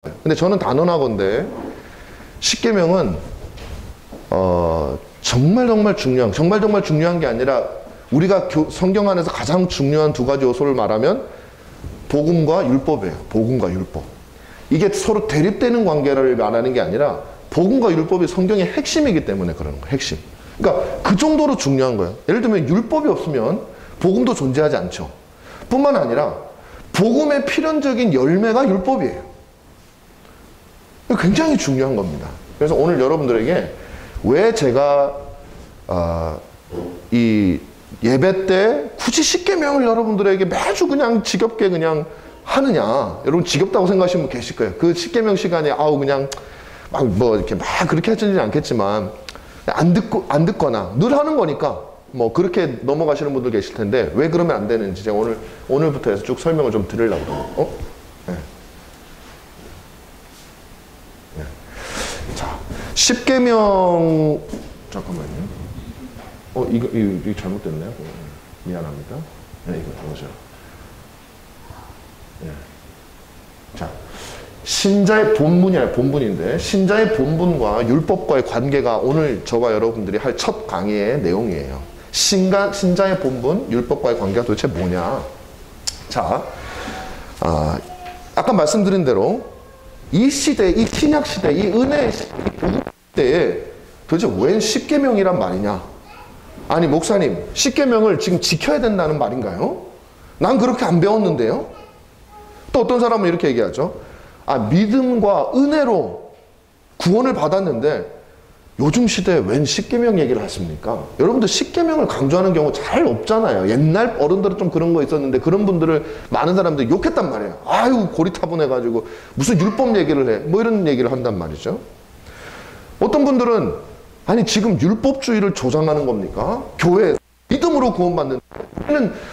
근데 저는 단언하건대 십계명은 정말 중요한 게 아니라 우리가 성경 안에서 가장 중요한 두 가지 요소를 말하면 복음과 율법이에요. 복음과 율법. 이게 서로 대립되는 관계를 말하는 게 아니라 복음과 율법이 성경의 핵심이기 때문에 그러는 거예요. 핵심. 그러니까 그 정도로 중요한 거예요. 예를 들면 율법이 없으면 복음도 존재하지 않죠. 뿐만 아니라 복음의 필연적인 열매가 율법이에요. 굉장히 중요한 겁니다. 그래서 오늘 여러분들에게 왜 제가 이 예배 때 굳이 십계명을 여러분들에게 매주 그냥 지겹게 그냥 하느냐. 여러분 지겹다고 생각하시는 분 계실 거예요. 그 십계명 시간에 그냥 막 뭐 이렇게 막 그렇게 하지는 않겠지만 안 듣거나 늘 하는 거니까 뭐 그렇게 넘어가시는 분들 계실 텐데 왜 그러면 안 되는지 제가 오늘부터 해서 쭉 설명을 좀 드리려고 합니다. 네. 네. 자, 십계명 잠깐만요. 이거 잘못됐네요. 미안합니다. 네, 이거 보죠. 네. 자, 신자의 본분인데 신자의 본분과 율법과의 관계가 오늘 저와 여러분들이 할 첫 강의의 내용이에요. 신자의 본분, 율법과의 관계가 도대체 뭐냐? 자, 아까 말씀드린 대로 이 시대, 이 신약 시대, 이 은혜 시대에 도대체 웬 십계명이란 말이냐? 아니 목사님, 십계명을 지금 지켜야 된다는 말인가요? 난 그렇게 안 배웠는데요? 또 어떤 사람은 이렇게 얘기하죠. 믿음과 은혜로 구원을 받았는데 요즘 시대에 웬 십계명 얘기를 하십니까? 여러분들 십계명을 강조하는 경우 잘 없잖아요. 옛날 어른들은 좀 그런 거 있었는데 그런 분들을 많은 사람들이 욕했단 말이에요. 아유 고리타분해가지고 무슨 율법 얘기를 해. 뭐 이런 얘기를 한단 말이죠. 어떤 분들은 아니 지금 율법주의를 조장하는 겁니까? 교회 믿음으로 구원받는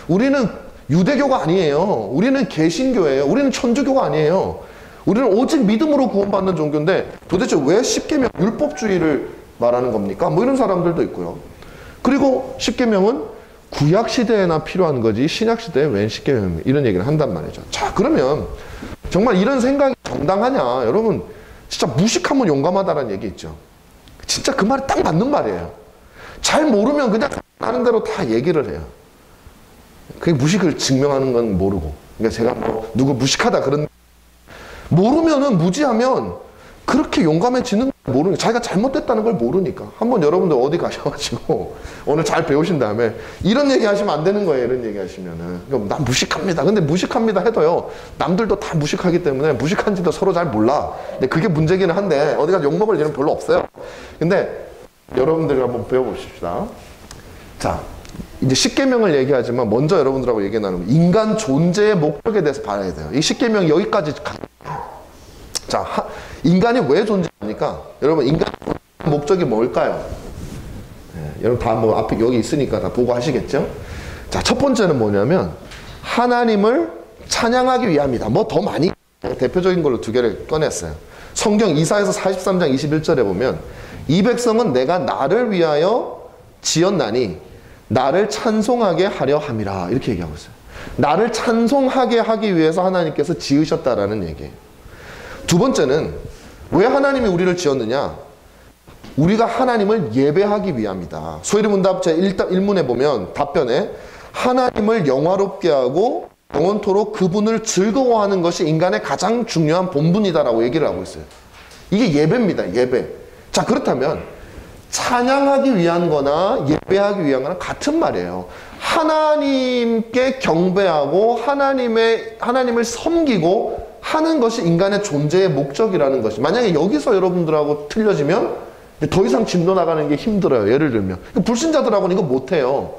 우리는 유대교가 아니에요. 우리는 개신교예요. 우리는 천주교가 아니에요. 우리는 오직 믿음으로 구원받는 종교인데 도대체 왜 십계명 율법주의를 말하는 겁니까? 뭐 이런 사람들도 있고요. 그리고 십계명은 구약 시대에나 필요한 거지 신약 시대에 웬 십계명 이런 얘기를 한단 말이죠. 자, 그러면 정말 이런 생각이 정당하냐? 여러분 진짜 무식하면 용감하다라는 얘기 있죠. 진짜 그 말이 딱 맞는 말이에요. 잘 모르면 그냥 하는 대로 다 얘기를 해요. 그게 무식을 증명하는 건 모르고. 그러니까 제가 뭐 누구 무식하다 그런 모르면은 무지하면 그렇게 용감해지는 걸 모르니까 자기가 잘못됐다는 걸 모르니까 한번 여러분들 어디 가셔가지고 오늘 잘 배우신 다음에 이런 얘기 하시면 안 되는 거예요. 이런 얘기 하시면은 그러니까 난 무식합니다. 근데 무식합니다 해도요 남들도 다 무식하기 때문에 무식한지도 서로 잘 몰라. 근데 그게 문제기는 한데 어디 가서 욕먹을 일은 별로 없어요. 근데 여러분들이 한번 배워봅시다. 자, 이제 십계명을 얘기하지만 먼저 여러분들하고 얘기 나누면 인간 존재의 목적에 대해서 봐야 돼요. 이 십계명 여기까지 자, 인간이 왜 존재합니까? 여러분 인간 목적이 뭘까요? 네, 여러분 다 뭐 앞에 여기 있으니까 다 보고 하시겠죠? 자, 첫 번째는 뭐냐면 하나님을 찬양하기 위함이다. 뭐 더 많이 대표적인 걸로 두 개를 꺼냈어요. 성경 이사야서 43장 21절에 보면 이 백성은 내가 나를 위하여 지었나니 나를 찬송하게 하려 함이라 이렇게 얘기하고 있어요. 나를 찬송하게 하기 위해서 하나님께서 지으셨다라는 얘기예요. 두 번째는 왜 하나님이 우리를 지었느냐? 우리가 하나님을 예배하기 위함이다. 소위문답 제1문에 보면 답변에 하나님을 영화롭게 하고 영원토록 그분을 즐거워하는 것이 인간의 가장 중요한 본분이다라고 얘기를 하고 있어요. 이게 예배입니다. 예배. 자, 그렇다면 찬양하기 위한 거나 예배하기 위한 거나 같은 말이에요. 하나님께 경배하고 하나님을 섬기고 하는 것이 인간의 존재의 목적이라는 것이 만약에 여기서 여러분들하고 틀려지면 더 이상 진도 나가는 게 힘들어요. 예를 들면 불신자들하고는 이거 못해요.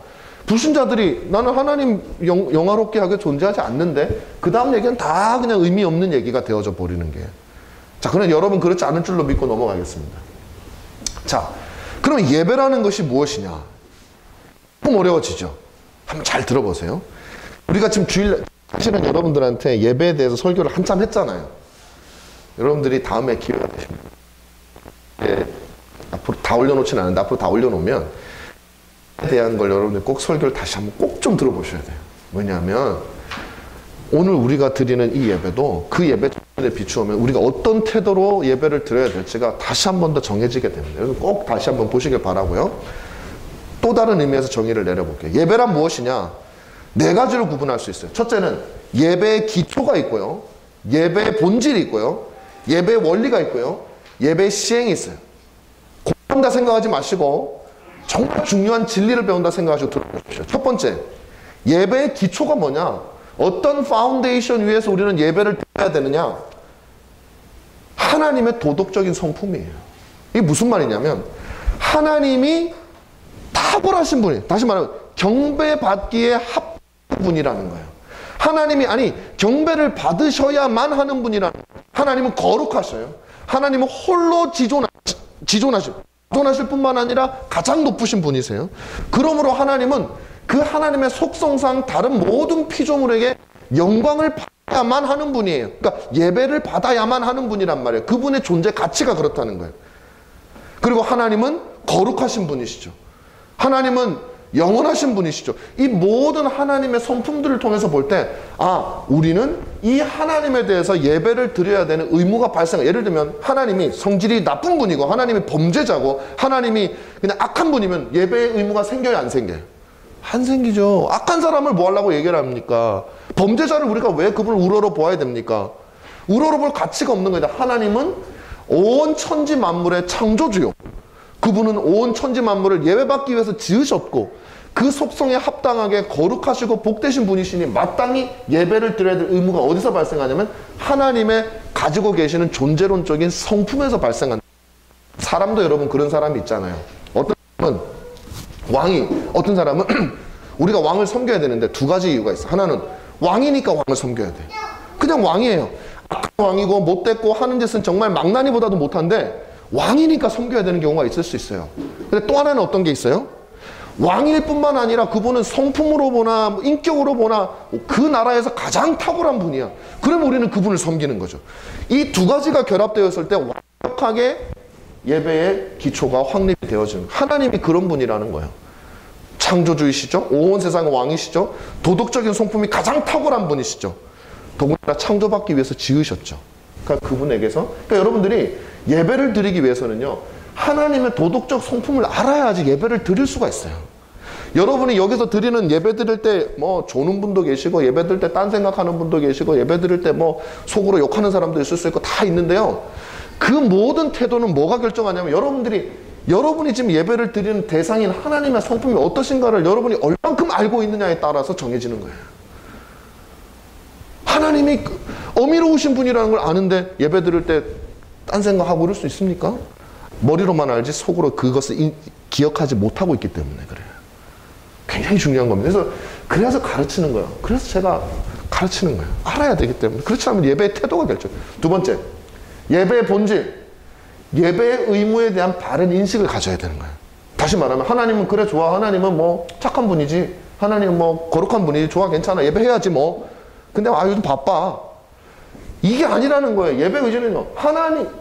불신자들이 나는 하나님 영화롭게 하게 존재하지 않는데 그 다음 얘기는 다 그냥 의미 없는 얘기가 되어져 버리는 게. 자, 그럼 여러분 그렇지 않을 줄로 믿고 넘어가겠습니다. 자, 그럼 예배라는 것이 무엇이냐? 조금 어려워지죠. 한번 잘 들어보세요. 우리가 지금 주일 사실은 여러분들한테 예배에 대해서 설교를 한참 했잖아요. 여러분들이 다음에 기회가 되시면 앞으로 다 올려놓지는 않은데 앞으로 다 올려놓으면 에 대한 걸 여러분들 꼭 설교를 다시 한번 꼭 좀 들어보셔야 돼요. 왜냐하면 오늘 우리가 드리는 이 예배도 그 예배에 비추면 우리가 어떤 태도로 예배를 드려야 될지가 다시 한 번 더 정해지게 됩니다. 그래서 꼭 다시 한번 보시길 바라고요. 또 다른 의미에서 정의를 내려볼게요. 예배란 무엇이냐? 네 가지로 구분할 수 있어요. 첫째는 예배의 기초가 있고요. 예배의 본질이 있고요. 예배의 원리가 있고요. 예배의 시행이 있어요. 공부한다 생각하지 마시고 정말 중요한 진리를 배운다 생각하시고 들어보십시오. 첫 번째, 예배의 기초가 뭐냐? 어떤 파운데이션 위에서 우리는 예배를 드려야 되느냐? 하나님의 도덕적인 성품이에요. 이게 무슨 말이냐면 하나님이 탁월하신 분이, 다시 말하면 경배받기에 합한 분이라는 거예요. 하나님이 경배를 받으셔야만 하는 분이라는 거예요. 하나님은 거룩하셔요. 하나님은 홀로 지존하실 뿐만 아니라 가장 높으신 분이세요. 그러므로 하나님은 그 하나님의 속성상 다른 모든 피조물에게 영광을 받아야만 하는 분이에요. 그러니까 예배를 받아야만 하는 분이란 말이에요. 그분의 존재 가치가 그렇다는 거예요. 그리고 하나님은 거룩하신 분이시죠. 하나님은 영원하신 분이시죠. 이 모든 하나님의 성품들을 통해서 볼 때, 우리는 이 하나님에 대해서 예배를 드려야 되는 의무가 발생해요. 예를 들면 하나님이 성질이 나쁜 분이고 하나님이 범죄자고 하나님이 그냥 악한 분이면 예배의 의무가 생겨요, 안 생겨요? 안 생기죠. 악한 사람을 뭐 하려고 얘기를 합니까? 범죄자를 우리가 왜 그분을 우러러 보아야 됩니까? 우러러 볼 가치가 없는 거예요. 하나님은 온 천지 만물의 창조주요. 그분은 온 천지 만물을 예배받기 위해서 지으셨고 그 속성에 합당하게 거룩하시고 복되신 분이시니 마땅히 예배를 드려야 될 의무가 어디서 발생하냐면 하나님의 가지고 계시는 존재론적인 성품에서 발생한다. 사람도 여러분 그런 사람이 있잖아요. 어떤 사람은 어떤 사람은 우리가 왕을 섬겨야 되는데 두 가지 이유가 있어. 하나는 왕이니까 왕을 섬겨야 돼. 그냥 왕이에요. 악한 왕이고 못됐고 하는 짓은 정말 망나니보다도 못한데 왕이니까 섬겨야 되는 경우가 있을 수 있어요. 근데 또 하나는 어떤 게 있어요? 왕일 뿐만 아니라 그분은 성품으로 보나 인격으로 보나 그 나라에서 가장 탁월한 분이야. 그럼 우리는 그분을 섬기는 거죠. 이 두 가지가 결합되었을 때 완벽하게 예배의 기초가 확립이 되어지는, 하나님이 그런 분이라는 거예요. 창조주이시죠. 온 세상의 왕이시죠. 도덕적인 성품이 가장 탁월한 분이시죠. 더군다나 창조받기 위해서 지으셨죠. 그러니까 그분에게서, 그러니까 여러분들이 예배를 드리기 위해서는요, 하나님의 도덕적 성품을 알아야지 예배를 드릴 수가 있어요. 여러분이 여기서 드리는 예배 드릴 때 뭐 조는 분도 계시고 예배 드릴 때 딴 생각하는 분도 계시고 예배 드릴 때 뭐 속으로 욕하는 사람도 있을 수 있고 다 있는데요. 그 모든 태도는 뭐가 결정하냐면 여러분이 지금 예배를 드리는 대상인 하나님의 성품이 어떠신가를 여러분이 얼만큼 알고 있느냐에 따라서 정해지는 거예요. 하나님이 어미로우신 분이라는 걸 아는데 예배 드릴 때 딴 생각하고 이럴 수 있습니까? 머리로만 알지 속으로 그것을 기억하지 못하고 있기 때문에 그래요. 굉장히 중요한 겁니다. 그래서 가르치는 거예요. 그래서 제가 가르치는 거예요. 알아야 되기 때문에. 그렇지 않으면 예배의 태도가 결정. 두 번째, 예배의 본질, 예배의 의무에 대한 바른 인식을 가져야 되는 거예요. 다시 말하면 하나님은 그래 좋아, 하나님은 뭐 착한 분이지, 하나님은 뭐 거룩한 분이지, 좋아 괜찮아, 예배해야지 뭐. 근데 요즘 바빠. 이게 아니라는 거예요. 예배 의지는요,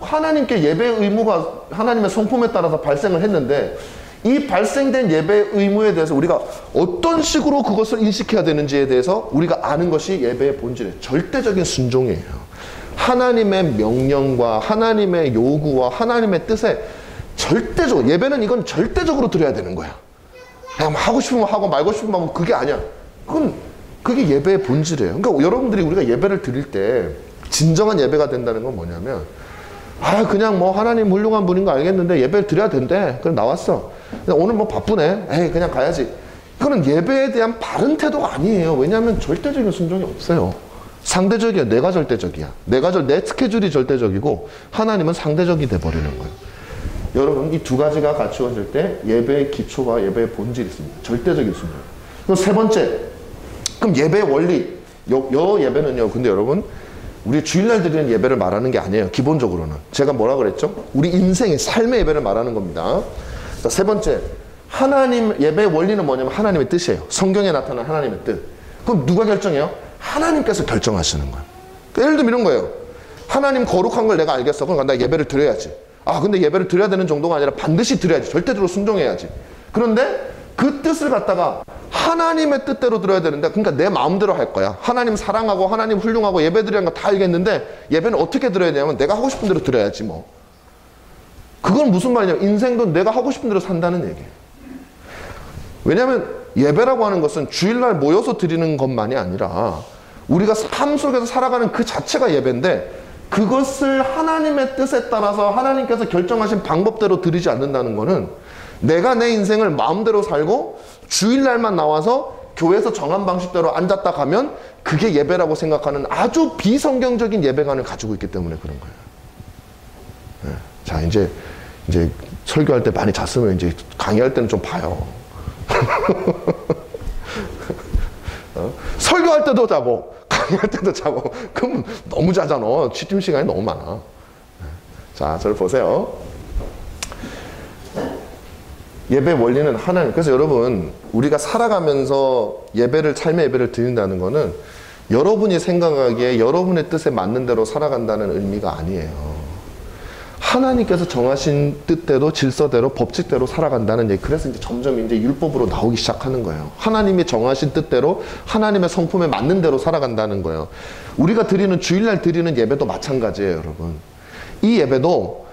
하나님께 예배의 의무가 하나님의 성품에 따라서 발생을 했는데 이 발생된 예배의 의무에 대해서 우리가 어떤 식으로 그것을 인식해야 되는지에 대해서 우리가 아는 것이 예배의 본질이에요. 절대적인 순종이에요. 하나님의 명령과 하나님의 요구와 하나님의 뜻에 절대적으로, 예배는 이건 절대적으로 드려야 되는 거야. 그냥 하고 싶으면 하고 말고 싶으면 하고, 그게 아니야. 그게 예배의 본질이에요. 그러니까 여러분들이 우리가 예배를 드릴 때 진정한 예배가 된다는 건 뭐냐면, 그냥 뭐 하나님 훌륭한 분인 거 알겠는데 예배를 드려야 된대. 그럼 나왔어. 오늘 뭐 바쁘네. 에이 그냥 가야지. 이거는 예배에 대한 바른 태도가 아니에요. 왜냐하면 절대적인 순종이 없어요. 상대적이야. 내가 절대적이야. 내 스케줄이 절대적이고 하나님은 상대적이 돼버리는 거예요. 여러분, 이 두 가지가 갖추어질 때 예배의 기초와 예배의 본질이 있습니다. 절대적인 순종. 그럼 세 번째, 그럼 예배의 원리. 요 예배는요, 근데 여러분, 우리 주일날 드리는 예배를 말하는 게 아니에요. 기본적으로는. 제가 뭐라 그랬죠? 우리 인생의 삶의 예배를 말하는 겁니다. 자, 세 번째, 하나님 예배의 원리는 뭐냐면 하나님의 뜻이에요. 성경에 나타난 하나님의 뜻. 그럼 누가 결정해요? 하나님께서 결정하시는 거예요. 예를 들면 이런 거예요. 하나님 거룩한 걸 내가 알겠어. 그럼 나 예배를 드려야지. 근데 예배를 드려야 되는 정도가 아니라 반드시 드려야지. 절대적으로 순종해야지. 그런데 그 뜻을 갖다가 하나님의 뜻대로 들어야 되는데, 그러니까 내 마음대로 할 거야. 하나님 사랑하고 하나님 훌륭하고 예배드리는 거 다 알겠는데 예배는 어떻게 드려야 되냐면 내가 하고 싶은 대로 드려야지 뭐. 그건 무슨 말이냐면 인생도 내가 하고 싶은 대로 산다는 얘기예요. 왜냐하면 예배라고 하는 것은 주일날 모여서 드리는 것만이 아니라 우리가 삶 속에서 살아가는 그 자체가 예배인데, 그것을 하나님의 뜻에 따라서 하나님께서 결정하신 방법대로 드리지 않는다는 것은 내가 내 인생을 마음대로 살고 주일날만 나와서 교회에서 정한 방식대로 앉았다 가면 그게 예배라고 생각하는 아주 비성경적인 예배관을 가지고 있기 때문에 그런 거예요. 네. 자, 이제 설교할 때 많이 잤으면 이제 강의할 때는 좀 봐요. 설교할 때도 자고 강의할 때도 자고 그럼 너무 자잖아. 취침 시간이 너무 많아. 자, 저를 보세요. 예배 원리는 하나님. 그래서 여러분, 우리가 살아가면서 삶의 예배를 드린다는 거는 여러분이 생각하기에 여러분의 뜻에 맞는 대로 살아간다는 의미가 아니에요. 하나님께서 정하신 뜻대로, 질서대로, 법칙대로 살아간다는 얘기. 그래서 이제 점점 이제 율법으로 나오기 시작하는 거예요. 하나님이 정하신 뜻대로, 하나님의 성품에 맞는 대로 살아간다는 거예요. 우리가 주일날 드리는 예배도 마찬가지예요, 여러분. 이 예배도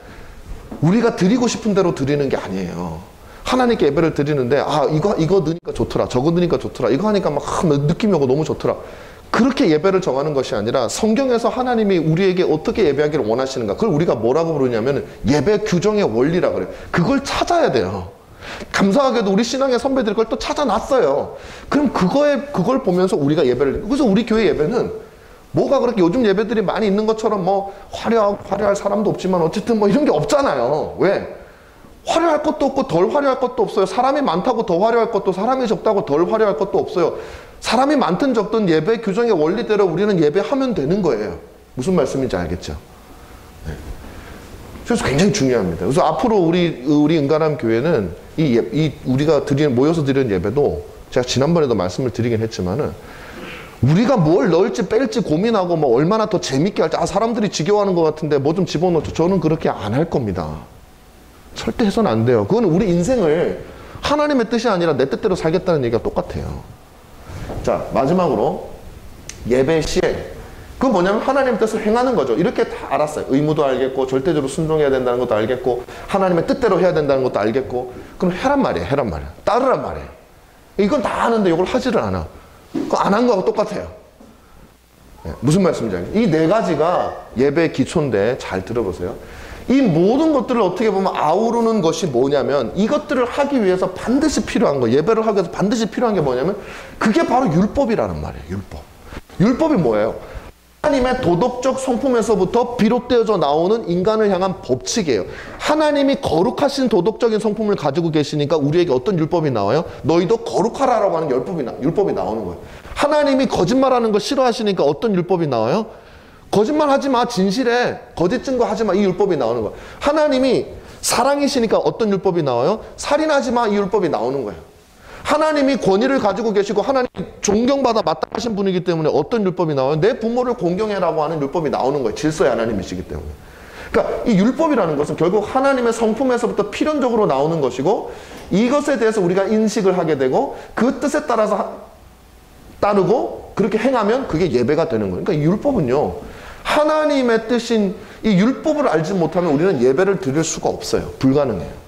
우리가 드리고 싶은 대로 드리는 게 아니에요. 하나님께 예배를 드리는데, 이거 넣으니까 좋더라, 저거 넣으니까 좋더라, 이거 하니까 막 느낌이 오고 너무 좋더라. 그렇게 예배를 정하는 것이 아니라 성경에서 하나님이 우리에게 어떻게 예배하기를 원하시는가, 그걸 우리가 뭐라고 부르냐면 예배 규정의 원리라 그래요. 그걸 찾아야 돼요. 감사하게도 우리 신앙의 선배들이 그걸 또 찾아놨어요. 그럼 그걸 보면서 우리가 예배를, 그래서 우리 교회 예배는 뭐가 그렇게 요즘 예배들이 많이 있는 것처럼 뭐 화려할 사람도 없지만 어쨌든 뭐 이런 게 없잖아요. 왜? 화려할 것도 없고 덜 화려할 것도 없어요. 사람이 많다고 더 화려할 것도, 사람이 적다고 덜 화려할 것도 없어요. 사람이 많든 적든 예배 규정의 원리대로 우리는 예배하면 되는 거예요. 무슨 말씀인지 알겠죠? 네. 그래서 굉장히 중요합니다. 그래서 앞으로 우리 은가람 교회는 우리가 모여서 드리는 예배도 제가 지난번에도 말씀을 드리긴 했지만은 우리가 뭘 넣을지 뺄지 고민하고 뭐 얼마나 더 재밌게 할지, 사람들이 지겨워하는 것 같은데 뭐 좀 집어넣죠. 저는 그렇게 안 할 겁니다. 절대 해서는 안 돼요. 그건 우리 인생을 하나님의 뜻이 아니라 내 뜻대로 살겠다는 얘기가 똑같아요. 자, 마지막으로 예배 시행. 그건 뭐냐면 하나님의 뜻을 행하는 거죠. 이렇게 다 알았어요. 의무도 알겠고 절대적으로 순종해야 된다는 것도 알겠고 하나님의 뜻대로 해야 된다는 것도 알겠고, 그럼 해란 말이에요. 따르란 말이에요. 이건 다 아는데 이걸 하지를 않아. 그거 안 한 거하고 똑같아요. 네, 무슨 말씀인지 알겠어요? 이 네 가지가 예배의 기초인데 잘 들어보세요. 이 모든 것들을 어떻게 보면 아우르는 것이 뭐냐면, 이것들을 하기 위해서 반드시 필요한 거, 예배를 하기 위해서 반드시 필요한 게 뭐냐면 그게 바로 율법이라는 말이에요. 율법이 뭐예요? 하나님의 도덕적 성품에서부터 비롯되어져 나오는 인간을 향한 법칙이에요. 하나님이 거룩하신 도덕적인 성품을 가지고 계시니까 우리에게 어떤 율법이 나와요? 너희도 거룩하라라고 하는 율법이 나오는 거예요. 하나님이 거짓말하는 거 싫어하시니까 어떤 율법이 나와요? 거짓말 하지 마, 진실해, 거짓 증거하지 마, 이 율법이 나오는 거예요. 하나님이 사랑이시니까 어떤 율법이 나와요? 살인하지 마, 이 율법이 나오는 거예요. 하나님이 권위를 가지고 계시고 하나님 존경받아 마땅하신 분이기 때문에 어떤 율법이 나와요? 내 부모를 공경해라고 하는 율법이 나오는 거예요. 질서의 하나님이시기 때문에. 그러니까 이 율법이라는 것은 결국 하나님의 성품에서부터 필연적으로 나오는 것이고, 이것에 대해서 우리가 인식을 하게 되고 그 뜻에 따라서 따르고 그렇게 행하면 그게 예배가 되는 거예요. 그러니까 이 율법은요, 하나님의 뜻인 이 율법을 알지 못하면 우리는 예배를 드릴 수가 없어요. 불가능해요.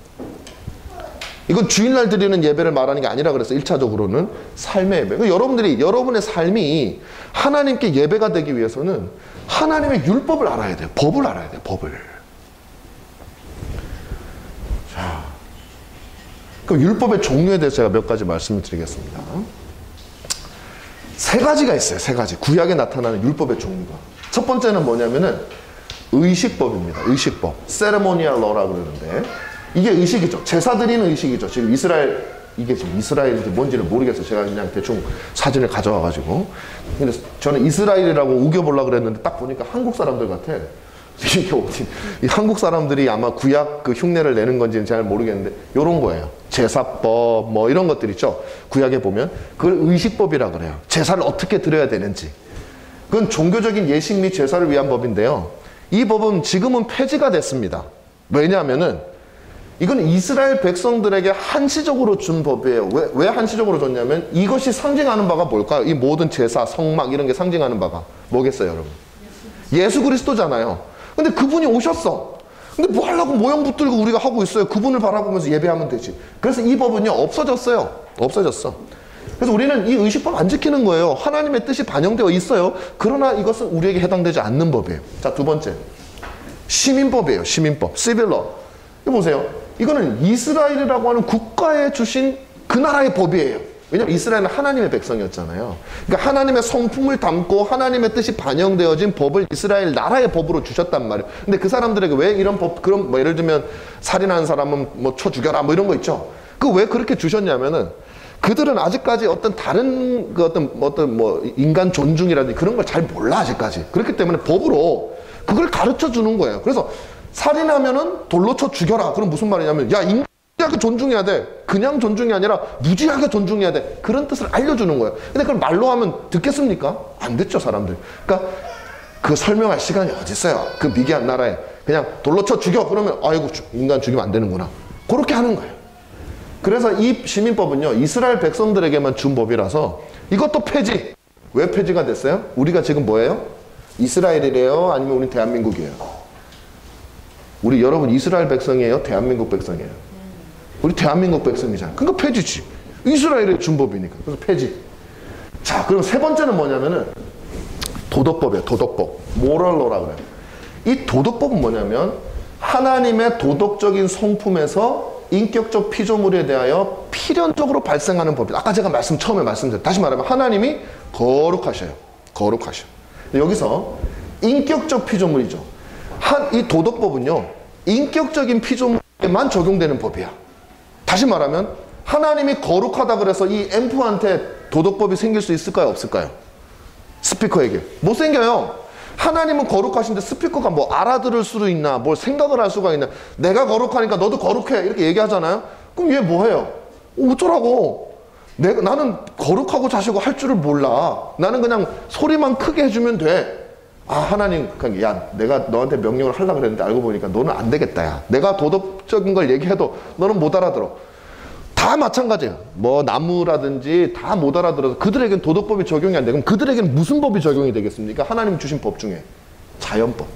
이건 주일날 드리는 예배를 말하는 게 아니라 그랬어요. 1차적으로는 삶의 예배. 여러분의 삶이 하나님께 예배가 되기 위해서는 하나님의 율법을 알아야 돼요. 법을 알아야 돼요. 법을. 자, 그럼 율법의 종류에 대해서 제가 몇 가지 말씀을 드리겠습니다. 세 가지가 있어요. 세 가지. 구약에 나타나는 율법의 종류가. 첫 번째는 뭐냐면은 의식법입니다. 의식법. Ceremonial Law라고 그러는데, 이게 의식이죠. 제사 드리는 의식이죠. 지금 이게 지금 이스라엘인지 뭔지를 모르겠어요. 제가 그냥 대충 사진을 가져와가지고. 근데 저는 이스라엘이라고 우겨보려고 그랬는데 딱 보니까 한국 사람들 같아. 이게 어디, 이 한국 사람들이 아마 구약 그 흉내를 내는 건지는 잘 모르겠는데, 요런 거예요. 제사법, 뭐 이런 것들 있죠. 구약에 보면. 그걸 의식법이라 그래요. 제사를 어떻게 드려야 되는지. 그건 종교적인 예식 및 제사를 위한 법인데요. 이 법은 지금은 폐지가 됐습니다. 왜냐하면은 이건 이스라엘 백성들에게 한시적으로 준 법이에요. 왜 한시적으로 줬냐면 이것이 상징하는 바가 뭘까요? 이 모든 제사, 성막 이런 게 상징하는 바가 뭐겠어요, 여러분? 예수 그리스도잖아요. 근데 그분이 오셨어. 근데 뭐 하려고 모형 붙들고 우리가 하고 있어요. 그분을 바라보면서 예배하면 되지. 그래서 이 법은요, 없어졌어요. 없어졌어. 그래서 우리는 이 의식법 안 지키는 거예요. 하나님의 뜻이 반영되어 있어요. 그러나 이것은 우리에게 해당되지 않는 법이에요. 자, 두 번째. 시민법이에요. 시민법. 시빌러. 이거 보세요. 이거는 이스라엘이라고 하는 국가에 주신 그 나라의 법이에요. 왜냐하면 이스라엘은 하나님의 백성이었잖아요. 그러니까 하나님의 성품을 담고 하나님의 뜻이 반영되어진 법을 이스라엘 나라의 법으로 주셨단 말이에요. 근데 그 사람들에게 왜 이런 법, 그럼 뭐 예를 들면 살인하는 사람은 뭐 쳐 죽여라 뭐 이런 거 있죠. 그 왜 그렇게 주셨냐면은 그들은 아직까지 어떤 다른 그 어떤 뭐 인간 존중이라든지 그런 걸 잘 몰라 아직까지. 그렇기 때문에 법으로 그걸 가르쳐 주는 거예요. 그래서 살인하면은 돌로 쳐 죽여라. 그럼 무슨 말이냐면 야 무지하게 존중해야 돼. 그냥 존중이 아니라 무지하게 존중해야 돼. 그런 뜻을 알려주는 거예요. 근데 그걸 말로 하면 듣겠습니까? 안 듣죠 사람들. 그러니까 그 설명할 시간이 어디 있어요. 그 미개한 나라에 그냥 돌로 쳐 죽여. 그러면 아이고 인간 죽이면 안 되는구나. 그렇게 하는 거예요. 그래서 이 시민법은요 이스라엘 백성들에게만 준 법이라서 이것도 폐지. 왜 폐지가 됐어요? 우리가 지금 뭐예요? 이스라엘이래요? 아니면 우리 대한민국이에요? 우리 여러분 이스라엘 백성이에요? 대한민국 백성이에요? 우리 대한민국 백성이잖아. 그러니까 폐지지. 이스라엘의 준 법이니까. 그래서 폐지. 자, 그럼 세 번째는 뭐냐면은 도덕법이에요. 도덕법. 모럴로라 그래요. 이 도덕법은 뭐냐면 하나님의 도덕적인 성품에서 인격적 피조물에 대하여 필연적으로 발생하는 법이다. 아까 제가 처음에 말씀드렸죠. 다시 말하면 하나님이 거룩하셔요. 거룩하셔. 여기서 인격적 피조물이죠. 이 도덕법은요 인격적인 피조물에만 적용되는 법이야. 다시 말하면 하나님이 거룩하다 그래서 이 앰프한테 도덕법이 생길 수 있을까요? 없을까요? 스피커에게. 못 생겨요. 하나님은 거룩하신데 스피커가 뭐 알아들을 수도 있나 뭘 생각을 할 수가 있나. 내가 거룩하니까 너도 거룩해 이렇게 얘기하잖아요. 그럼 얘 뭐해요? 어쩌라고. 나는 거룩하고 자시고 할 줄을 몰라. 나는 그냥 소리만 크게 해주면 돼. 아 하나님 그냥 야 내가 너한테 명령을 하려고 그랬는데 알고 보니까 너는 안 되겠다. 야 내가 도덕적인 걸 얘기해도 너는 못 알아들어. 다 마찬가지예요. 뭐 나무라든지 다 못 알아들어서 그들에겐 도덕법이 적용이 안 돼. 그럼 그들에겐 무슨 법이 적용이 되겠습니까? 하나님 주신 법 중에 자연법.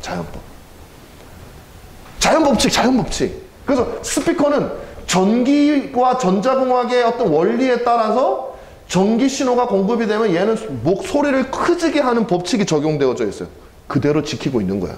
자연법칙. 그래서 스피커는 전기와 전자공학의 어떤 원리에 따라서 전기 신호가 공급이 되면 얘는 소리를 크지게 하는 법칙이 적용되어져 있어요. 그대로 지키고 있는 거야.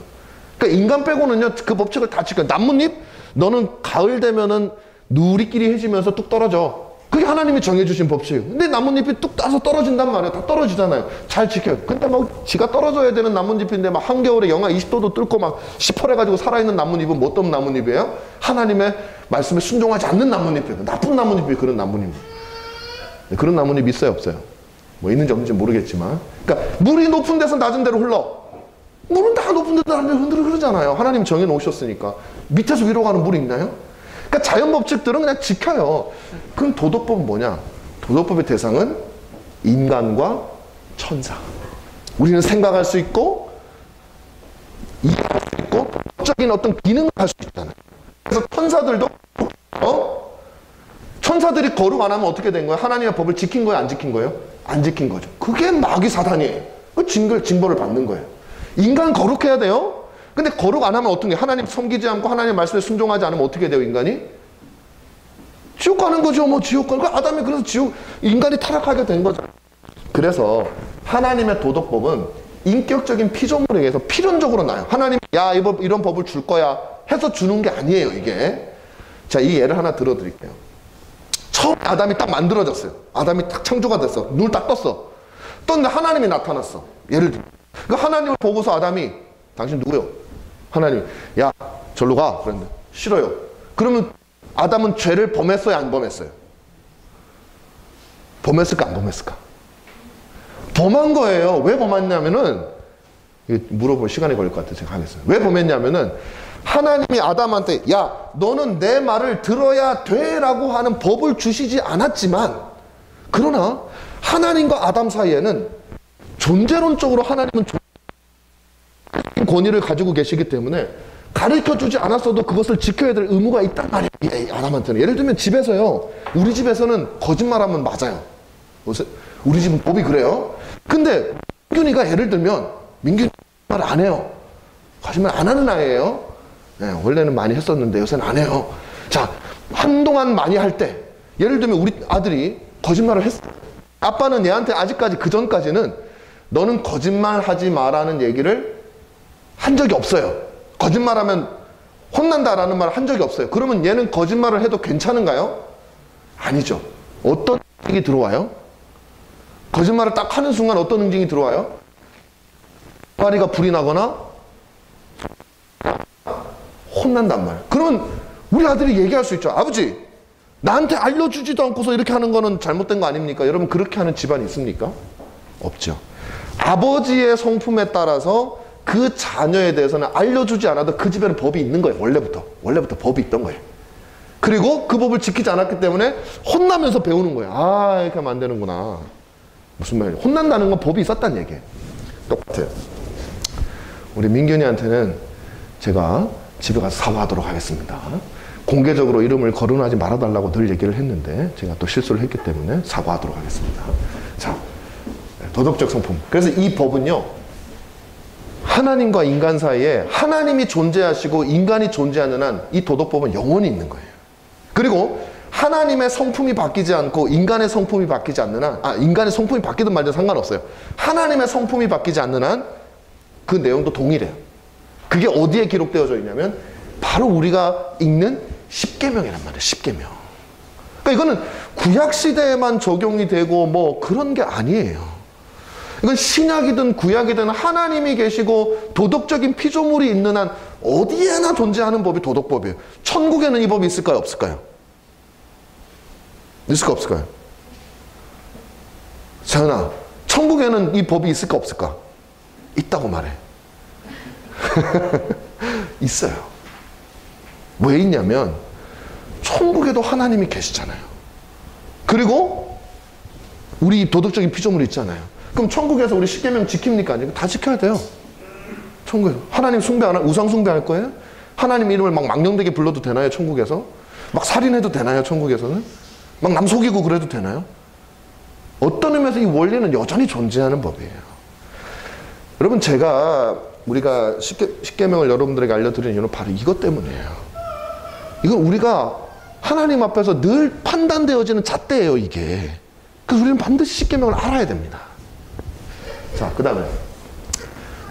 그러니까 인간 빼고는요 그 법칙을 다 지켜요. 나뭇잎 너는 가을 되면은 누리끼리 해지면서 뚝 떨어져. 그게 하나님이 정해주신 법칙이에요. 근데 나뭇잎이 뚝 따서 떨어진단 말이에요. 다 떨어지잖아요. 잘 지켜요. 근데 막 지가 떨어져야 되는 나뭇잎인데 막 한겨울에 영하 20도도 뚫고 막 시퍼래가지고 살아있는 나뭇잎은 뭐 어떤 나뭇잎이에요? 하나님의 말씀에 순종하지 않는 나뭇잎이에요. 나쁜 나뭇잎이 그런 나뭇잎. 그런 나뭇잎 있어요 없어요? 뭐 있는지 없는지 모르겠지만 그러니까 물이 높은 데서 낮은 데로 흘러. 물은 다 높은 데서 낮은 데로 흐르잖아요. 하나님 정해놓으셨으니까. 밑에서 위로 가는 물이 있나요? 그러니까 자연 법칙들은 그냥 지켜요. 그럼 도덕법은 뭐냐? 도덕법의 대상은 인간과 천사. 우리는 생각할 수 있고 이해할 수 있고 도덕적인 어떤 기능을 할 수 있잖아요. 그래서 천사들도 천사들이 거룩 안 하면 어떻게 된 거예요? 하나님의 법을 지킨 거예요? 안 지킨 거예요? 안 지킨 거죠. 그게 마귀 사단이에요. 그 징벌을 받는 거예요. 인간 거룩해야 돼요? 근데 거룩 안 하면 어떤 게 하나님 섬기지 않고 하나님의 말씀에 순종하지 않으면 어떻게 돼요 인간이? 지옥 가는 거죠. 뭐 지옥 가는 거. 아담이 그래서 인간이 타락하게 된 거죠. 그래서 하나님의 도덕법은 인격적인 피조물에 의해서 필연적으로 나요. 하나님이 야 이런 법을 줄 거야 해서 주는 게 아니에요 이게. 자, 이 예를 하나 들어드릴게요. 처음 아담이 딱 만들어졌어요. 아담이 딱 창조가 됐어. 눈을 딱 떴어. 떴는데 하나님이 나타났어. 예를 들면 그 하나님을 보고서 아담이 당신 누구요? 하나님 야 절로 가. 그랬는데 싫어요. 그러면 아담은 죄를 범했어요? 안 범했어요? 범했을까? 안 범했을까? 범한 거예요. 왜 범했냐면은 물어볼 시간이 걸릴 것 같아서 제가 하겠어요. 왜 범했냐면은 하나님이 아담한테 야 너는 내 말을 들어야 돼 라고 하는 법을 주시지 않았지만 그러나 하나님과 아담 사이에는 존재론적으로 하나님은 권위를 가지고 계시기 때문에 가르쳐주지 않았어도 그것을 지켜야 될 의무가 있단 말이야, 이 아담한테는. 예를 들면 집에서요, 우리 집에서는 거짓말하면 맞아요. 우리 집은 법이 그래요. 근데 민균이가 예를 들면 민균이 말 안 해요. 거짓말 안 하는 아이예요. 네, 원래는 많이 했었는데 요새는 안 해요. 자, 한동안 많이 할 때 예를 들면 우리 아들이 거짓말을 했어. 아빠는 얘한테 아직까지 그 전까지는 너는 거짓말하지 마라는 얘기를 한 적이 없어요. 거짓말하면 혼난다라는 말을 한 적이 없어요. 그러면 얘는 거짓말을 해도 괜찮은가요? 아니죠. 어떤 응징이 들어와요? 거짓말을 딱 하는 순간 어떤 응징이 들어와요? 파리가 불이 나거나 혼난단 말이에요. 그러면 우리 아들이 얘기할 수 있죠. 아버지, 나한테 알려주지도 않고서 이렇게 하는 거는 잘못된 거 아닙니까? 여러분, 그렇게 하는 집안이 있습니까? 없죠. 아버지의 성품에 따라서 그 자녀에 대해서는 알려주지 않아도 그 집에는 법이 있는 거예요. 원래부터 법이 있던 거예요. 그리고 그 법을 지키지 않았기 때문에 혼나면서 배우는 거예요. 아, 이렇게 하면 안 되는구나. 무슨 말이에요? 혼난다는 건 법이 있었다는 얘기예요. 똑같아요. 우리 민균이한테는 제가 집에 가서 사과하도록 하겠습니다. 공개적으로 이름을 거론하지 말아달라고 늘 얘기를 했는데 제가 또 실수를 했기 때문에 사과하도록 하겠습니다. 자, 도덕적 성품. 그래서 이 법은요, 하나님과 인간 사이에 하나님이 존재하시고 인간이 존재하는 한 이 도덕법은 영원히 있는 거예요. 그리고 하나님의 성품이 바뀌지 않고 인간의 성품이 바뀌지 않는 한, 인간의 성품이 바뀌든 말든 상관없어요. 하나님의 성품이 바뀌지 않는 한 그 내용도 동일해요. 그게 어디에 기록되어져 있냐면 바로 우리가 읽는 십계명이란 말이에요. 십계명. 그러니까 이거는 구약 시대에만 적용이 되고 뭐 그런 게 아니에요. 이건 신약이든 구약이든 하나님이 계시고 도덕적인 피조물이 있는 한 어디에나 존재하는 법이 도덕법이에요. 천국에는 이 법이 있을까요? 없을까요? 있을까 없을까요? 자연아, 천국에는 이 법이 있을까 없을까? 있다고 말해. 있어요. 왜 있냐면 천국에도 하나님이 계시잖아요. 그리고 우리 도덕적인 피조물이 있잖아요. 그럼 천국에서 우리 십계명 지킵니까? 아니면 다 지켜야 돼요. 천국에서 하나님 숭배 안 하고 우상 숭배할 거예요? 하나님 이름을 막 망령되게 불러도 되나요? 천국에서? 막 살인해도 되나요? 천국에서는? 막 남 속이고 그래도 되나요? 어떤 의미에서 이 원리는 여전히 존재하는 법이에요. 여러분, 우리가 십계명을 여러분들에게 알려드리는 이유는 바로 이것 때문이에요. 이건 우리가 하나님 앞에서 늘 판단되어지는 잣대예요, 이게. 그래서 우리는 반드시 십계명을 알아야 됩니다. 자, 그 다음에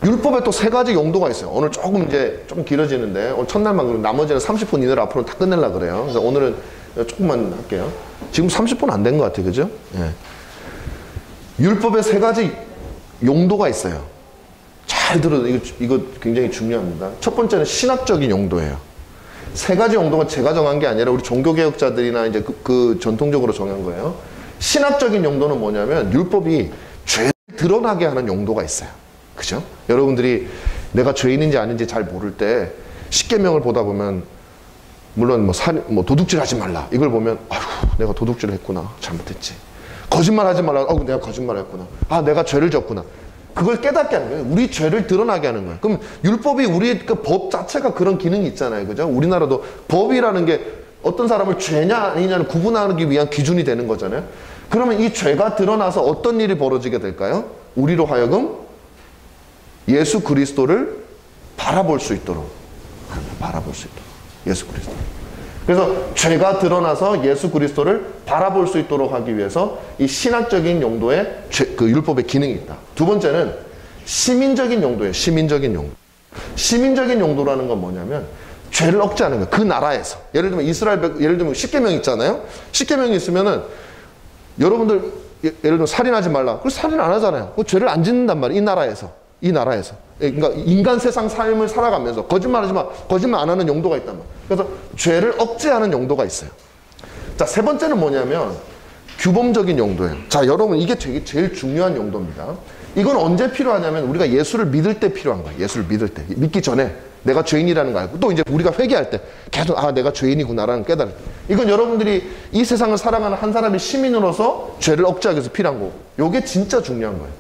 율법에 또 3가지 용도가 있어요. 오늘 조금 길어지는데 오늘 첫날만 그러고 나머지는 30분 이내로 앞으로 다 끝내려고 그래요. 그래서 오늘은 조금만 할게요. 지금 30분 안 된 것 같아요. 그죠? 예. 율법에 3가지 용도가 있어요. 잘 들어도 이거 굉장히 중요합니다. 첫 번째는 신학적인 용도예요. 3가지 용도가 제가 정한 게 아니라 우리 종교개혁자들이나 이제 그 전통적으로 정한 거예요. 신학적인 용도는 뭐냐면 율법이 죄를 드러나게 하는 용도가 있어요. 그죠? 여러분들이 내가 죄인인지 아닌지 잘 모를 때 십계명을 보다 보면 물론 도둑질 하지 말라 이걸 보면 아휴, 내가 도둑질을 했구나, 잘못했지. 거짓말 하지 말라, 내가 거짓말 했구나, 내가 죄를 졌구나. 그걸 깨닫게 하는 거예요. 우리 죄를 드러나게 하는 거예요. 그럼 율법이 우리 그 법 자체가 그런 기능이 있잖아요. 그죠? 우리나라도 법이라는 게 어떤 사람을 죄냐 아니냐를 구분하기 위한 기준이 되는 거잖아요. 그러면 이 죄가 드러나서 어떤 일이 벌어지게 될까요? 우리로 하여금 예수 그리스도를 바라볼 수 있도록. 예수 그리스도. 그래서 죄가 드러나서 예수 그리스도를 바라볼 수 있도록 하기 위해서 이 신학적인 용도의 그 율법의 기능이 있다. 두 번째는 시민적인 용도예요. 시민적인 용도. 시민적인 용도라는 건 뭐냐면 죄를 억제하는 거예요. 그 나라에서. 예를 들면 예를 들면 십계명 있잖아요. 십계명이 있으면은 여러분들 예를 들면 살인하지 말라. 그래서 살인 안 하잖아요. 죄를 안 짓는단 말이에요. 이 나라에서. 그러니까 인간 세상 삶을 살아가면서 거짓말하지 마. 거짓말 안 하는 용도가 있단 말이에요. 그래서 죄를 억제하는 용도가 있어요. 자, 3번째는 뭐냐면 규범적인 용도예요. 자, 여러분 이게 제일 중요한 용도입니다. 이건 언제 필요하냐면 우리가 예수를 믿을 때 필요한 거예요. 예수를 믿을 때. 믿기 전에 내가 죄인이라는 거 알고 또 이제 우리가 회개할 때 계속 내가 죄인이구나라는 깨달음. 이건 여러분들이 이 세상을 살아가는 한 사람의 시민으로서 죄를 억제하기 위해서 필요한 거고, 요게 진짜 중요한 거예요.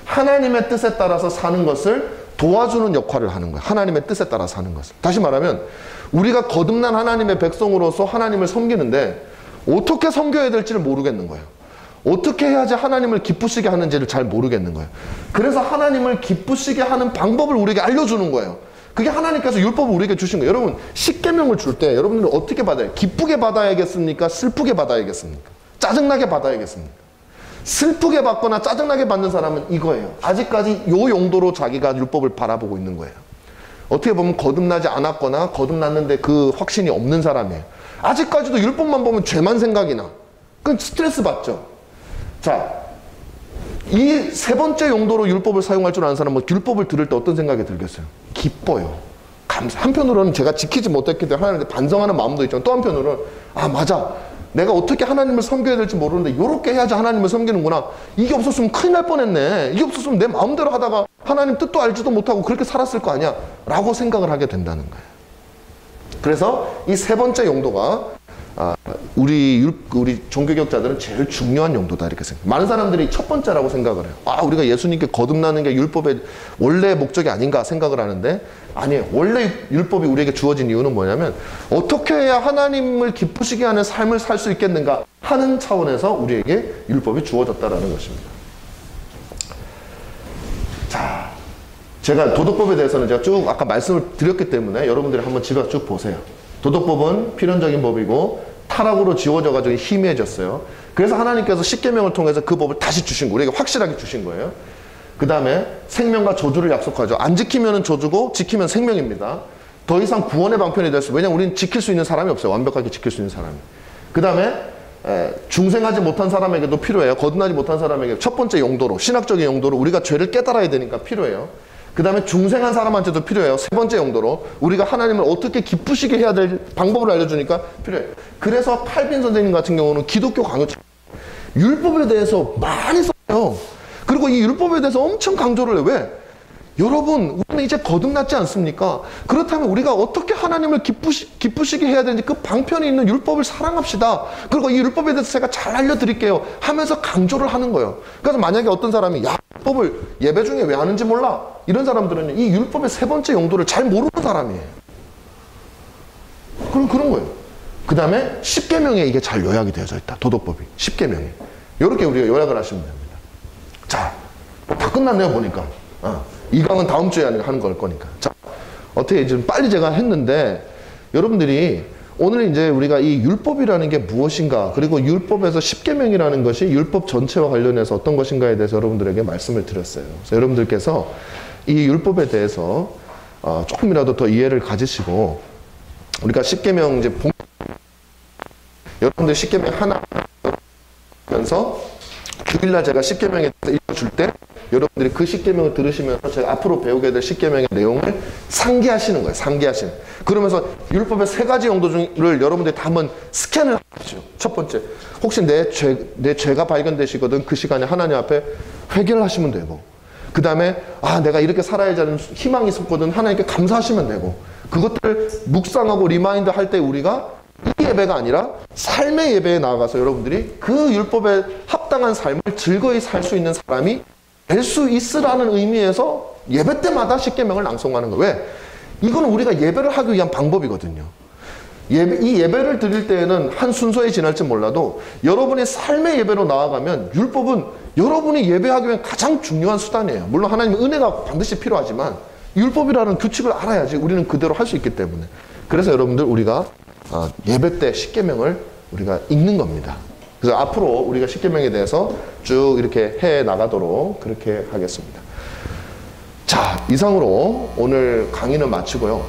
하나님의 뜻에 따라서 사는 것을 도와주는 역할을 하는 거예요. 하나님의 뜻에 따라서 하는 것을. 다시 말하면 우리가 거듭난 하나님의 백성으로서 하나님을 섬기는데 어떻게 섬겨야 될지를 모르겠는 거예요. 어떻게 해야지 하나님을 기쁘시게 하는지를 잘 모르겠는 거예요. 그래서 하나님을 기쁘시게 하는 방법을 우리에게 알려주는 거예요. 그게 하나님께서 율법을 우리에게 주신 거예요. 여러분 십계명을 줄 때 여러분들은 어떻게 받아요? 기쁘게 받아야겠습니까? 슬프게 받아야겠습니까? 짜증나게 받아야겠습니까? 슬프게 받거나 짜증나게 받는 사람은 이거예요. 아직까지 요 용도로 자기가 율법을 바라보고 있는 거예요. 어떻게 보면 거듭나지 않았거나 거듭났는데 그 확신이 없는 사람이에요. 아직까지도 율법만 보면 죄만 생각이 나. 그건 스트레스 받죠. 자, 이 세 번째 용도로 율법을 사용할 줄 아는 사람은 율법을 들을 때 어떤 생각이 들겠어요? 기뻐요. 한편으로는 제가 지키지 못했기 때문에 하나님께 반성하는 마음도 있지만 또 한편으로는 아 맞아. 내가 어떻게 하나님을 섬겨야 될지 모르는데 이렇게 해야지 하나님을 섬기는구나. 이게 없었으면 큰일 날 뻔했네. 이게 없었으면 내 마음대로 하다가 하나님 뜻도 알지도 못하고 그렇게 살았을 거 아니야. 라고 생각을 하게 된다는 거예요. 그래서 이 세 번째 용도가 우리 종교개혁자들은 제일 중요한 용도다 이렇게 생각해요. 많은 사람들이 첫 번째라고 생각을 해요. 아 우리가 예수님께 거듭나는 게 율법의 원래 목적이 아닌가 생각을 하는데 아니에요. 원래 율법이 우리에게 주어진 이유는 뭐냐면 어떻게 해야 하나님을 기쁘시게 하는 삶을 살 수 있겠는가 하는 차원에서 우리에게 율법이 주어졌다라는 것입니다. 자, 제가 도덕법에 대해서는 제가 쭉 아까 말씀을 드렸기 때문에 여러분들이 한번 집에 쭉 보세요. 도덕법은 필연적인 법이고 타락으로 지워져가지고 희미해졌어요. 그래서 하나님께서 십계명을 통해서 그 법을 다시 주신 거예요. 우리에게 확실하게 주신 거예요. 그 다음에 생명과 저주를 약속하죠. 안 지키면 저주고 지키면 생명입니다. 더 이상 구원의 방편이 될 수. 왜냐하면 우리는 지킬 수 있는 사람이 없어요. 완벽하게 지킬 수 있는 사람이. 그 다음에 중생하지 못한 사람에게도 필요해요. 거듭나지 못한 사람에게 첫 번째 용도로 신학적인 용도로 우리가 죄를 깨달아야 되니까 필요해요. 그 다음에 중생한 사람한테도 필요해요. 세 번째 용도로 우리가 하나님을 어떻게 기쁘시게 해야 될 방법을 알려주니까 필요해요. 그래서 칼빈 선생님 같은 경우는 기독교 강요 율법에 대해서 많이 써요. 그리고 이 율법에 대해서 엄청 강조를 해요. 왜? 여러분 우리는 이제 거듭났지 않습니까? 그렇다면 우리가 어떻게 하나님을 기쁘시게 해야 되는지 그 방편에 있는 율법을 사랑합시다. 그리고 이 율법에 대해서 제가 잘 알려드릴게요 하면서 강조를 하는 거예요. 그래서 만약에 어떤 사람이 야 율법을 예배 중에 왜 하는지 몰라? 이런 사람들은 이 율법의 세 번째 용도를 잘 모르는 사람이에요. 그런 거예요. 그 다음에 십계명에 이게 잘 요약이 되어져 있다. 도덕법이 십계명에 이렇게 우리가 요약을 하시면 됩니다. 자, 다 끝났네요 보니까. 이 강은 다음 주에 하는 걸 거니까. 자, 어떻게 좀 빨리 제가 했는데 여러분들이 오늘 이제 우리가 이 율법이라는 게 무엇인가 그리고 율법에서 십계명이라는 것이 율법 전체와 관련해서 어떤 것인가에 대해서 여러분들에게 말씀을 드렸어요. 그래서 여러분들께서 이 율법에 대해서 조금이라도 더 이해를 가지시고 우리가 십계명 이제 여러분들 십계명 하나 하면서 주일날 제가 십계명에 대해서 읽어줄 때 여러분들이 그 십계명을 들으시면서 제가 앞으로 배우게 될 십계명의 내용을 상기하시는 거예요. 상기하시는. 그러면서 율법의 세 가지 용도를 여러분들이 다 한번 스캔을 하십시오. 첫 번째, 혹시 내 죄가 발견되시거든 그 시간에 하나님 앞에 회개를 하시면 되고 그 다음에 내가 이렇게 살아야지 하는 희망이 있었거든 하나님께 감사하시면 되고 그것들을 묵상하고 리마인드 할 때 우리가 이 예배가 아니라 삶의 예배에 나아가서 여러분들이 그 율법에 합당한 삶을 즐거이 살 수 있는 사람이 될 수 있으라는 의미에서 예배 때마다 십계명을 낭송하는 거예요. 왜? 이거는 우리가 예배를 하기 위한 방법이거든요. 이 예배를 드릴 때에는 한 순서에 지날지 몰라도 여러분의 삶의 예배로 나아가면 율법은 여러분이 예배하기 위한 가장 중요한 수단이에요. 물론 하나님의 은혜가 반드시 필요하지만 율법이라는 규칙을 알아야지 우리는 그대로 할 수 있기 때문에. 그래서 여러분들 우리가 예배 때 십계명을 우리가 읽는 겁니다. 그래서 앞으로 우리가 십계명에 대해서 쭉 이렇게 해 나가도록 그렇게 하겠습니다. 자, 이상으로 오늘 강의는 마치고요.